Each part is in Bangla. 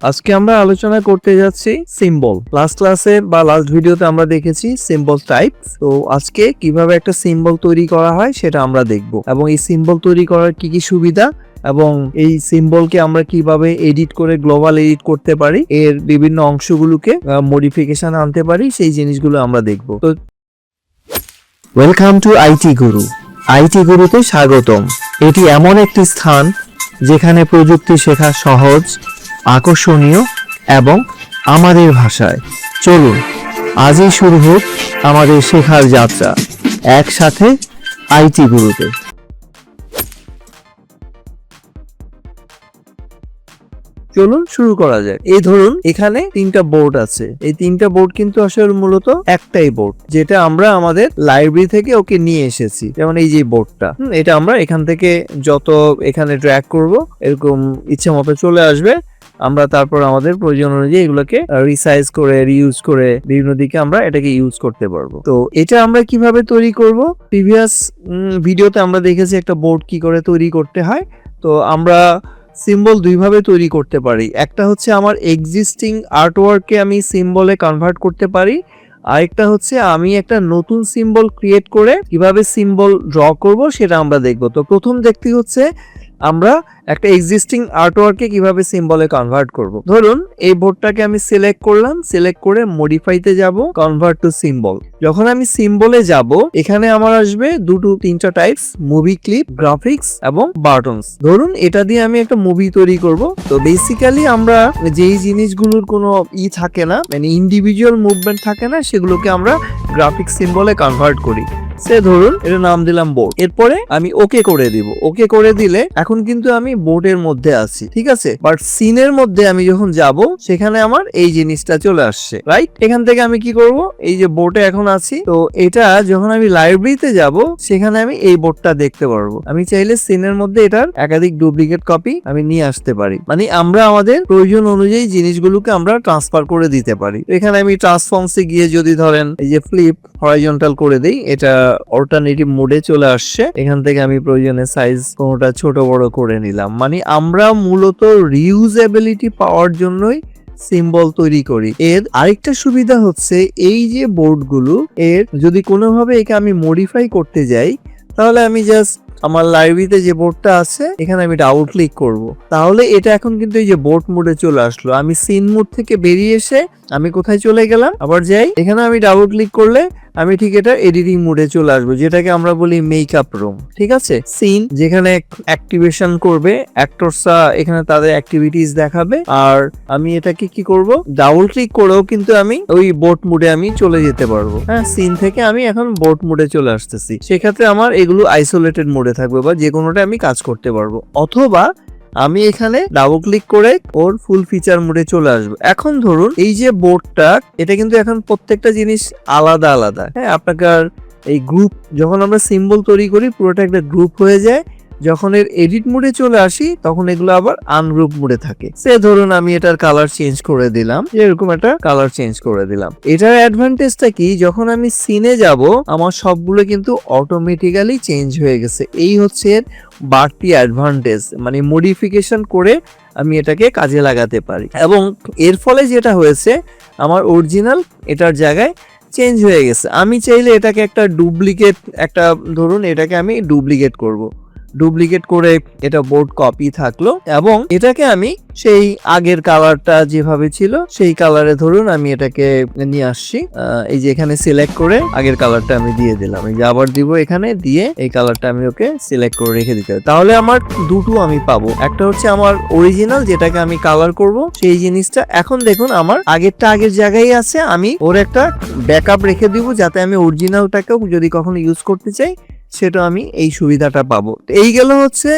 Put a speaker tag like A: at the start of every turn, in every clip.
A: আজকে আমরা আলোচনা করতে যাচ্ছি সিম্বল। লাস্ট ক্লাসে বা লাস্ট ভিডিওতে আমরা দেখেছি সিম্বল টাইপ। তো আজকে কিভাবে একটা সিম্বল তৈরি করা হয় সেটা আমরা দেখব, এবং এই সিম্বল তৈরি করার কি কি সুবিধা এবং এই সিম্বলকে আমরা কিভাবে এডিট করে গ্লোবাল এডিট করতে পারি, এর বিভিন্ন অংশগুলোকে মডিফিকেশন আনতে পারি, সেই জিনিসগুলো আমরা দেখব। তো welcome to IT Guru. IT গুরুতে স্বাগতম। এটি এমন একটি স্থান যেখানে প্রযুক্তি শেখা সহজ, আকর্ষণীয় এবং আমাদের ভাষায়। চলুন আজই শুরু হোক আমাদের শেখার যাত্রা একসাথে আইটি গুরুতে। চলুন শুরু করা যায়। এই ধরুন এখানে তিনটা বোর্ড আছে। এই তিনটা বোর্ড কিন্তু আসলে মূলত একটাই বোর্ড, যেটা আমরা আমাদের লাইব্রেরি থেকে ওকে নিয়ে এসেছি। যেমন এই যে বোর্ডটা, এটা আমরা এখান থেকে যত এখানে ড্র্যাগ করব এরকম ইচ্ছে মতো চলে আসবে। আমরা তারপর আমাদের প্রয়োজন অনুযায়ী এগুলোকে রিসাইজ করে রিউজ করে বিভিন্ন দিকে আমরা এটাকে ইউজ করতে পারবো। তো এটা আমরা কিভাবে তৈরি করব, প্রিভিয়াস ভিডিওতে আমরা দেখেছি একটা বোর্ড কি করে তৈরি করতে হয়। তো আমরা সিম্বল দুইভাবে তৈরি করতে পারি। একটা হচ্ছে আমার এক্সিস্টিং আর্টওয়ার্ককে আমি সিম্বলে কনভার্ট করতে পারি, আরেকটা হচ্ছে আমি একটা নতুন সিম্বল ক্রিয়েট করে কিভাবে সিম্বল ড্র করব সেটা আমরা দেখব। তো প্রথম দেখতে হচ্ছে আমরা একটা এক্সিস্টিং আর্টওয়ার্ককে কিভাবে সিম্বলে কনভার্ট করব। ধরুন এই বোর্ডটাকে আমি সিলেক্ট করলাম, সিলেক্ট করে মডিফাইতে যাব, কনভার্ট টু সিম্বল। যখন আমি সিম্বলে যাব এখানে আমার আসবে তিনটা টাইপস, মুভি ক্লিপ, গ্রাফিক্স এবং বাটনস। ধরুন এটা দিয়ে আমি একটা মুভি তৈরি করব। তো বেসিক্যালি আমরা যেই জিনিসগুলোর কোনো থাকে না, মানে ইন্ডিভিজুয়াল মুভমেন্ট থাকে না, সেগুলোকে আমরা গ্রাফিক্স সিম্বলে কনভার্ট করি। সে ধরুন এটা নাম দিলাম বোর্ড। এরপরে আমি ওকে করে দিব। ওকে করে দিলে এখন কিন্তু আমি বোর্ডের মধ্যে আছি, ঠিক আছে। বাট সিনের মধ্যে আমি যখন যাব সেখানে আমার এই জিনিসটা চলে আসছে, রাইট। এখান থেকে আমি কি করব, এই যে বোর্ডে এখন আছি, তো এটা যখন আমি লাইব্রেরিতে যাব সেখানে আমি এই বোর্ডটা দেখতে পারবো। আমি চাইলে সিনের মধ্যে এটার একাধিক ডুপ্লিকেট কপি আমি নিয়ে আসতে পারি, মানে আমরা আমাদের প্রয়োজন অনুযায়ী জিনিসগুলোকে আমরা ট্রান্সফার করে দিতে পারি। এখানে আমি ট্রান্সফর্মসে গিয়ে যদি ধরেন এই যে ফ্লিপ হরাইজন্টাল করে দেই, এটা অল্টারনেটিভ মোডে চলে আসছে। এখান থেকে আমি প্রয়োজনে সাইজ কোনোটা ছোট বড় করে নিলাম। মানে আমরা মূলত রিউজেবিলিটি পাওয়ার জন্যই সিম্বল তৈরি করি। এর আরেকটা সুবিধা হচ্ছে এই যে বোর্ডগুলো, এর যদি কোনোভাবে একে আমি মডিফাই করতে যাই তাহলে আমি জাস্ট আমার লাইব্রেরিতে যে বোর্ডটা আছে এখানে আমি ডাবল ক্লিক করব, তাহলে এটা এখন কিন্তু এই যে বোর্ড মোডে চলে আসলো। আমি সিন মোড থেকে বেরিয়ে এসে আমি কোথায় চলে গেলাম, আবার যাই, এখানে আমি ডাবল ক্লিক করলে আমি ঠিক এটা এডিটিং মোডে চলে আসবো, যেটাকে আমরা বলি মেকআপ রুম, ঠিক আছে। সিন যেখানে অ্যাক্টিভেশন করবে, অ্যাক্টরসরা এখানে তাদের অ্যাক্টিভিটিস দেখাবে, আর আমি এটাকে কি করব, ডাবল ক্লিক করেও কিন্তু আমি ওই বোর্ড মোডে আমি চলে যেতে পারবো। হ্যাঁ, সিন থেকে আমি এখন বোর্ড মোডে চলে আসতেছি। সেক্ষেত্রে আমার এগুলো আইসোলেটেড মোডে থাকবে বা যে কোনোটা আমি কাজ করতে পারবো, অথবা আমি এখানে ডাবল ক্লিক করে ওর ফুল ফিচার মোডে চলে আসবো। এখন ধরুন এই যে বোর্ডটা, এটা কিন্তু এখন প্রত্যেকটা জিনিস আলাদা আলাদা। হ্যাঁ, আপনার এই গ্রুপ যখন আমরা সিম্বল তৈরি করি পুরোটা একটা গ্রুপ হয়ে যায়। যখন এর এডিট মোডে চলে আসি তখন এগুলো আবার আনগ্রুপ মোডে থাকে। সে ধরুন আমি এটার কালার চেঞ্জ করে দিলাম, এরকম একটা কালার চেঞ্জ করে দিলাম। এটার অ্যাডভান্টেজটা কি, যখন আমি সিনে যাব আমার সবগুলো কিন্তু অটোমেটিক্যালি চেঞ্জ হয়ে গেছে। এই হচ্ছে এর বাড়তি অ্যাডভান্টেজ, মানে মডিফিকেশন করে আমি এটাকে কাজে লাগাতে পারি। এবং এর ফলে যেটা হয়েছে, আমার অরিজিনাল এটার জায়গায় চেঞ্জ হয়ে গেছে। আমি চাইলে এটাকে একটা ডুপ্লিকেট, একটা ধরুন এটাকে আমি ডুপ্লিকেট করব, ডুপ্লিকেট করে এটা বোর্ড কপি থাকলো, এবং এটাকে আমি সেই আগের কালারটা যেভাবে ছিল সেই কালারে ধরুন আমি এটাকে নিয়ে আসছি। এই যে এখানে সিলেক্ট করে আগের কালারটা আমি দিয়ে দিলাম, এই যে আবার দিব, এখানে দিয়ে এই কালারটা আমি ওকে সিলেক্ট করে রেখে দিতে হবে। তাহলে আমার দুটো আমি পাবো, একটা হচ্ছে আমার অরিজিনাল যেটাকে আমি কালার করব সেই জিনিসটা। এখন দেখুন আমার আগেরটা আগের জায়গায় আছে, আমি ওর একটা ব্যাকআপ রেখে দিব যাতে আমি অরিজিনালটাকেও যদি কখনো ইউজ করতে চাই সেটা আমি এই সুবিধাটা পাবো। এই গেল হচ্ছে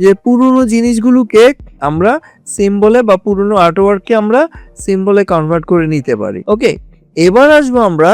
A: যে পুরনো জিনিসগুলোকে আমরা সিম্বলে বা পুরনো আর্টওয়ার্ককে আমরা সিম্বলে কনভার্ট করে নিতে পারি। ওকে, এবার আসবো আমরা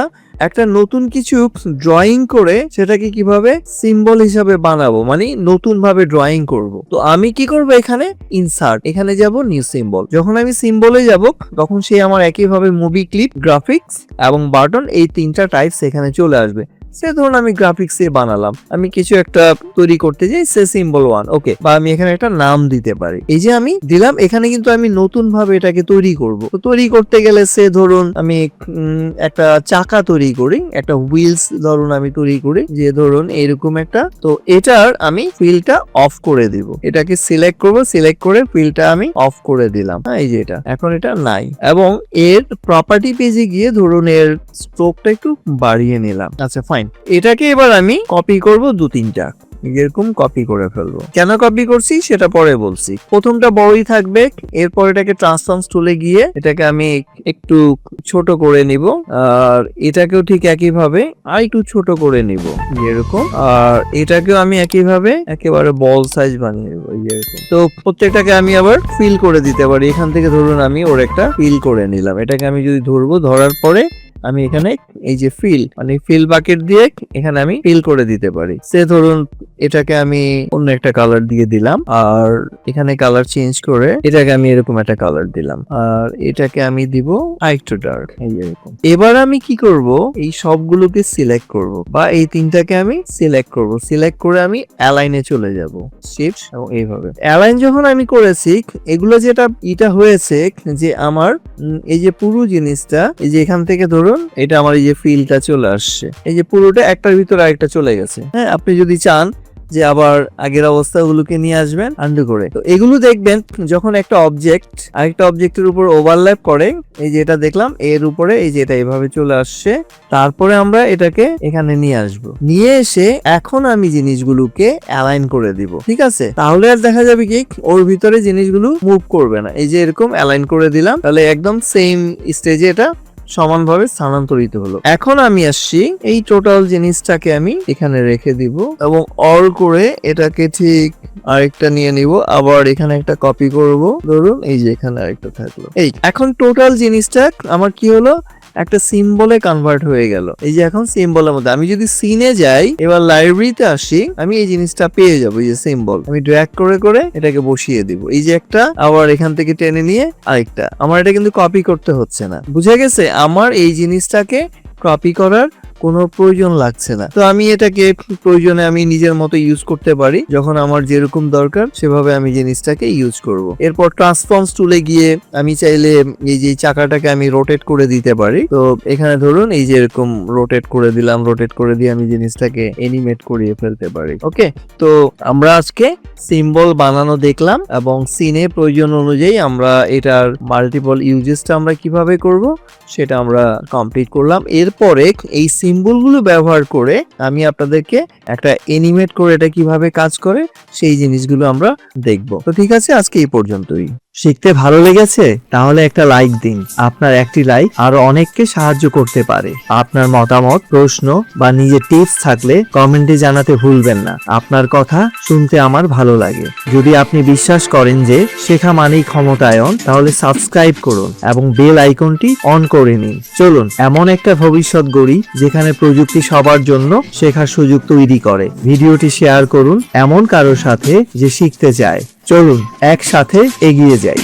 A: একটা নতুন কিছু ড্রয়িং করে সেটাকে কিভাবে সিম্বল হিসাবে বানাবো, মানে নতুন ভাবে ড্রয়িং করব। তো আমি কি করব, এখানে ইনসার্ট, এখানে যাব নিউ সিম্বল। যখন আমি সিম্বলে যাব তখন সে আমার একইভাবে মুভি ক্লিপ, গ্রাফিক্স এবং বাটন এই তিনটা টাইপস এখানে চলে আসবে। সে ধরুন আমি গ্রাফিক্স এ বানালাম, আমি কিছু একটা তৈরি করতে যাই, সে সিম্বল 1, ওকে, বা আমি এখানে একটা নাম দিতে পারি। এই যে আমি দিলাম, এখানে কিন্তু আমি নতুন ভাবে এটাকে তৈরি করব। তো তৈরি করতে গেলে সে ধরুন আমি একটা চাকা তৈরি করি, একটা হুইলস ধরুন আমি তৈরি করি, যে ধরুন এরকম একটা। তো এটার আমি ফিলটা অফ করে দিব, এটাকে সিলেক্ট করব, সিলেক্ট করে ফিলটা আমি অফ করে দিলাম। হ্যাঁ, এই যে এটা এখন এটা নাই, এবং এর প্রপার্টি পেজে গিয়ে ধরুন এর স্ট্রোকটা একটু বাড়িয়ে নিলাম। আচ্ছা ফাইন, এটাকে এবার আমি কপি করব 2-3টা, এরকম কপি করে ফেলবো। কেন কপি করছি সেটা পরে বলছি। প্রথমটা বড়ই থাকবে, এরপর এটাকে ট্রান্সফর্মস টুলে গিয়ে এটাকে আমি একটু ছোট করে নিব, আর এটাকেও ঠিক একই ভাবে আর একটু ছোট করে নিব এরকম, আর এটাকেও আমি একই ভাবে একেবারে বল সাইজ বানিয়ে নেব এরকম। তো প্রত্যেকটাকে আমি আবার ফিল করে দিতে পারি। এখান থেকে ধরুন আমি ওর একটা ফিল করে নিলাম, এটাকে আমি যদি ধরবো, ধরার পরে আমি এখানে এই যে ফিল মানে ফিল বাকেট দিয়ে এখানে আমি ফিল করে দিতে পারি। সে ধরুন এটাকে আমি অন্য একটা কালার দিয়ে দিলাম, আর এখানে কালার চেঞ্জ করে এটাকে আমি এরকম একটা কালার দিলাম, আর এটাকে আমি দিব আরেকটু ডার্ক এই এরকম। এবার আমি কি করব, এই সবগুলোকে সিলেক্ট করব, বা এই তিনটাকে আমি সিলেক্ট করব, সিলেক্ট করে আমি অ্যালাইনে চলে যাব, শিফট এবং এইভাবে অ্যালাইন যখন আমি করেছি, এগুলো যেটা এটা হয়েছে যে আমার এই যে পুরো জিনিসটা, এই যে এখান থেকে ধরুন এটা আমার এই যে ফিলটা চলে আসছে, এই যে পুরোটা একটার ভিতরে আরেকটা চলে গেছে। হ্যাঁ, আপনি যদি চান যে আবার আগের অবস্থাগুলোকে নিয়ে আসবেন আন্ডু করে, তো এগুলো দেখবেন যখন একটা অবজেক্ট আরেকটা অবজেক্টের উপর ওভারল্যাপ করে, এই যে এটা দেখলাম এর উপরে এই যে এটা এইভাবে চলে আসছে, তারপরে আমরা এটাকে এখানে নিয়ে আসব, নিয়ে এসে এখন আমি জিনিসগুলোকে অ্যালাইন করে দিব। ঠিক আছে, তাহলে আর দেখা যাবে কি ওর ভিতরে জিনিসগুলো মুভ করবে না। এই যে এরকম অ্যালাইন করে দিলাম, তাহলে একদম সেম স্টেজে এটা সমানভাবে স্থানান্তরিত হলো। এখন আমি আসছি এই টোটাল জিনিসটাকে আমি এখানে রেখে দিব, এবং অর করে এটাকে ঠিক আরেকটা নিয়ে নিব, আবার এখানে একটা কপি করব, ধরুন এই যে এখানে আরেকটা থাকলো। এই এখন টোটাল জিনিসটা আমার কি হলো, একটা সিম্বলে কনভার্ট হয়ে গেল। এই যে এখন সিম্বলের মধ্যে আমি যদি সিনে যাই, এবার লাইব্রেরিতে আসি, আমি এই জিনিসটা পেয়ে যাবো, এই যে সিম্বল আমি ড্র্যাগ করে করে এটাকে বসিয়ে দিব। এই যে একটা, আবার এখান থেকে টেনে নিয়ে আরেকটা, আমার এটা কিন্তু কপি করতে হচ্ছে না। বুঝা গেছে, আমার এই জিনিসটাকে কপি করার কোনো প্রয়োজন লাগছে না। তো আমি এটাকে প্রয়োজনে আমি নিজের মতো ইউজ করতে পারি, যখন আমার যেরকম দরকার সেভাবে আমি জিনিসটাকে ইউজ করব। এরপর ট্রান্সফর্মস টুলে গিয়ে আমি চাইলে এই যে চাকাটাকে আমি রোটেট করে দিতে পারি। তো এখানে ধরুন এই যে এরকম রোটেট করে দিলাম, রোটেট করে দিয়ে আমি জিনিসটাকে এনিমেট করিয়ে ফেলতে পারি। ওকে, তো আমরা আজকে সিম্বল বানানো দেখলাম, এবং সিনে প্রয়োজন অনুযায়ী আমরা এটার মাল্টিপল ইউজেসটা আমরা কিভাবে করব সেটা আমরা কমপ্লিট করলাম। এরপরে এই সিম্বলগুলো ব্যবহার করে আমি আপনাদেরকে একটা এনিমেট করে এটা কিভাবে কাজ করে সেই জিনিসগুলো আমরা দেখব। তো ঠিক আছে, আজকে এই পর্যন্তই। শিখতে ভালো লেগেছে? তাহলে একটা লাইক দিন। আপনার একটি লাইক আরো অনেককে সাহায্য করতে পারে। আপনার মতামত, প্রশ্ন বা নিজের টিপস থাকলে কমেন্টে জানাতে ভুলবেন না। আপনার কথা শুনতে আমার ভালো লাগে। যদি আপনি বিশ্বাস করেন যে শেখা মানেই ক্ষমতায়ন, তাহলে সাবস্ক্রাইব করুন এবং বেল আইকনটি অন করে নিন। চলুন এমন একটা ভবিষ্যৎ গড়ি যেখানে প্রযুক্তি সবার জন্য শেখার সুযোগ তৈরি করে। ভিডিওটি শেয়ার করুন এমন কারোর সাথে যে শিখতে চায়। চলুন একসাথে এগিয়ে যাই।